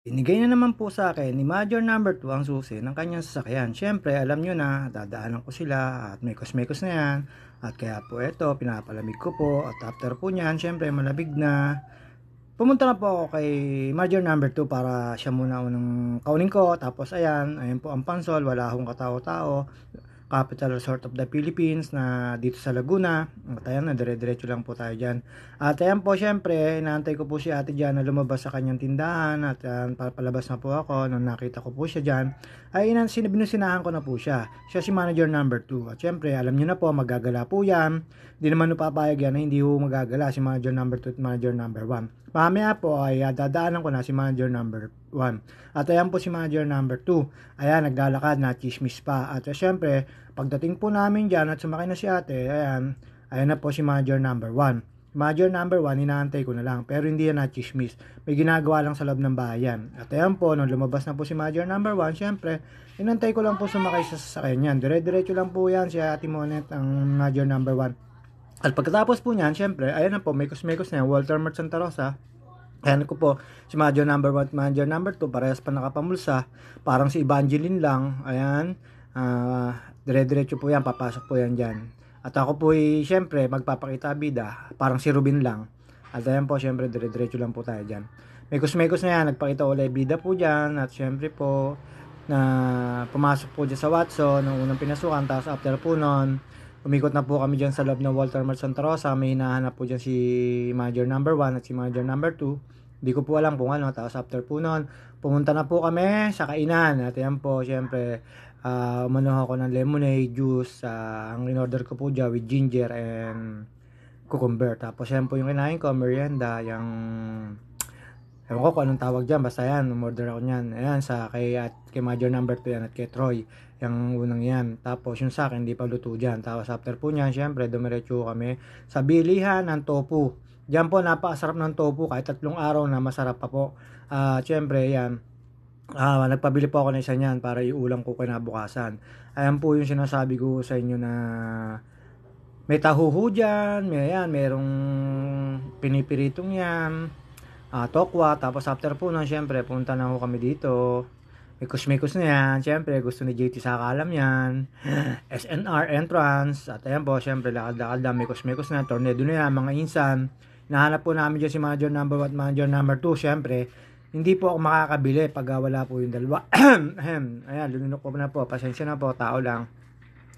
Binigay na naman po sa akin ni Major number 2 ang susi ng kanyang sasakyan. Siyempre, alam nyo na, dadaanan ko sila at mekos-mekos na yan. At kaya po eto, pinapalamig ko po. At after po niyan, siyempre malamig na. Pumunta na po ako kay Major number 2 para siya muna unang kaunin ko. Tapos ayan po ang pansol, wala akong katao-tao. Capital Resort of the Philippines na dito sa Laguna. At ayan na, dire-diretso lang po tayo dyan. At ayan po, syempre, inaantay ko po si ate dyan na lumabas sa kanyang tindahan. At palabas na po ako. Nung nakita ko po siya dyan, ay binusinahan ko na po siya. Siya si manager number 2. At syempre, alam nyo na po, magagala po yan. Hindi naman papayag yan na hindi po magagala si manager number 2 at manager number 1. Mamaya po ay dadaanan ko na si manager number 1. At ayan po si manager number 2. Ayan, naglalakad na chismis pa. At syempre, pagdating po namin dyan at sumakay na si ate, ayan na po si manager number 1. Manager number 1, inaantay ko na lang. Pero hindi yan na chismis. May ginagawa lang sa loob ng bayan. At ayan po, nung lumabas na po si manager number 1, syempre, inantay ko lang po sumakay sa sasakyan yan. Dire-diretso lang po yan si ate Monet, ang manager number 1. At pagkatapos po niyan, syempre, ayan na po, mekos-mekos na yan, Walter Mart Santa Rosa. Ayan ko po, si manager number 1 at manager number 2, parehas pa nakapamulsa. Parang si Evangeline lang, ayan. Dire-diretso po yan, papasok po yan dyan. At ako po syempre, magpapakita bida, parang si Ruben lang. At ayan po, syempre, dire-diretso lang po tayo dyan. Mekos-mekos na yan, nagpakita ulit bida po dyan. At syempre po, na pumasok po dyan sa Watson, nung unang pinasukan, tapos after po nun, umikot na po kami dyan sa loob ng Walter Mart Santa Rosa. May hinahanap po dyan si manager number 1 at si manager number 2. Hindi ko po alam kung ano. Tapos after po nun, pumunta na po kami sa kainan. At yan po, syempre, umano ako ng lemonade juice. Ang in-order ko po dyan with ginger and cucumber. Tapos yan po yung kinain ko, merienda, yung ewan ko kung anong tawag dyan, basta yan, umorder ako nyan. Ayan, kay Major number 2 yan at kay Troy, yung unang yan. Tapos yung sa akin, hindi pa luto dyan. Tapos after po nyan, syempre, dumiretso kami sa bilihan ng tofu. Diyan po, napakasarap ng tofu, kahit 3 araw na masarap pa po. Syempre, yan, nagpabili po ako ng isa nyan para iulam ko kinabukasan. Ayan po yung sinasabi ko sa inyo na may tahuhu dyan, merong pinipiritong yan, tokwa. Tapos after po nun, syempre, punta na ako kami dito. Mikos-mikos na yan. Syempre, gusto ni JT sa alam yan. SNR entrance. At ayan po, syempre, lakad-lakad lang. Mikos-mikos na. Tornado na yan, mga insan. Nahanap po namin dyan si manager number 1 at manager number 2. Syempre, hindi po ako makakabili pag wala po yung dalawa. Ayan, lununok ko na po. Pasensya na po, tao lang.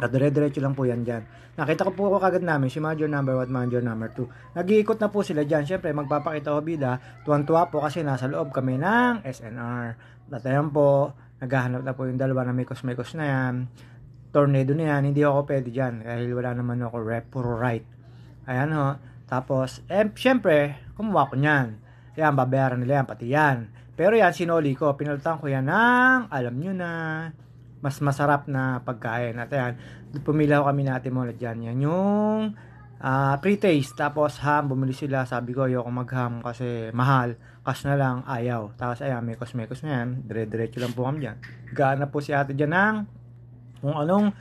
At dire-diretso lang po yan dyan. Nakita ko po kagad namin si manager number 1 at manager number 2. Nag-iikot na po sila dyan. Siyempre, magpapakita ko bida. Tuwan-tuwa po kasi nasa loob kami ng SNR. At ayan po, naghahanap na po yung dalawa na mikos-mikos na yan. Tornado na yan. Hindi ako pwede dyan. Dahil wala naman ako rep, puro right. Ayan ho. Tapos, siyempre, kumuha ko nyan. Yan, babayaran nila yan, pati yan. Pero yan, sinoli ko. Pinalitan ko yan ng, alam nyo na, mas masarap na pagkain. At ayan, pumila ko kami natin muna dyan. Yan yung pre-taste. Tapos ham, bumili sila. Sabi ko, ayoko mag-ham kasi mahal. Cash na lang, ayaw. Tapos ayan, mekos-mekos na yan. Dire-diretso lang po kami dyan. Gaan na po si ate dyan ng kung anong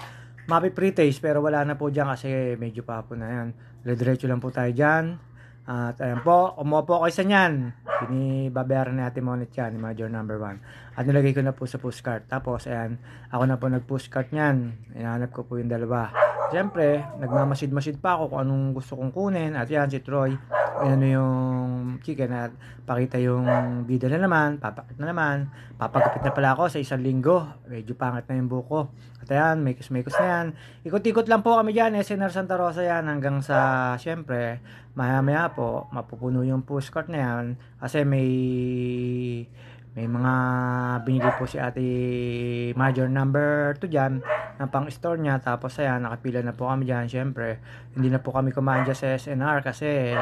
mapi pre-taste. Pero wala na po dyan kasi medyo pa po na yan. Dire-diretso lang po tayo dyan. At ayan po, kumuha po ako isa niyan. Binibabayaran natin mo ulit yan, ni Major number 1. At nilagay ko na po sa pushcart. Tapos ayan, ako na po nag-pushcart niyan. Hinahanap ko po yung dalawa. Siyempre, nagmamasid-masid pa ako kung anong gusto kong kunin. At yan, si Troy, ano yung chicken at pakita yung bida na naman, papakit na naman. Papagupit na pala ako sa 1 linggo. Medyo pangit na yung buko. At ayan, mekos-mekos na yan. Ikot-ikot lang po kami dyan, SNR Santa Rosa yan, hanggang sa, siyempre, maya-maya po, mapupuno yung pushcart na yan. Kasi may mga binili po si ate Major number 2 dyan ng pang store niya. Tapos ayan, nakapila na po kami dyan. Syempre, hindi na po kami kumain dyan sa SNR kasi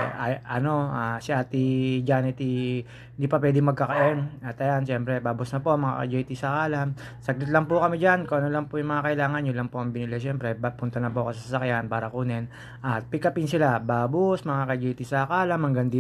si ate Janet hindi pa pwede magkakain. At ayan, syempre, babos na po mga ka-JT sa kalam. Saglit lang po kami dyan. Kung ano lang po yung mga kailangan, yun lang po ang binili. Syempre, punta na po ako sa sasakyan para kunin. At pick upin sila. Babos, mga ka-JT sa kalam. Hanggang dito.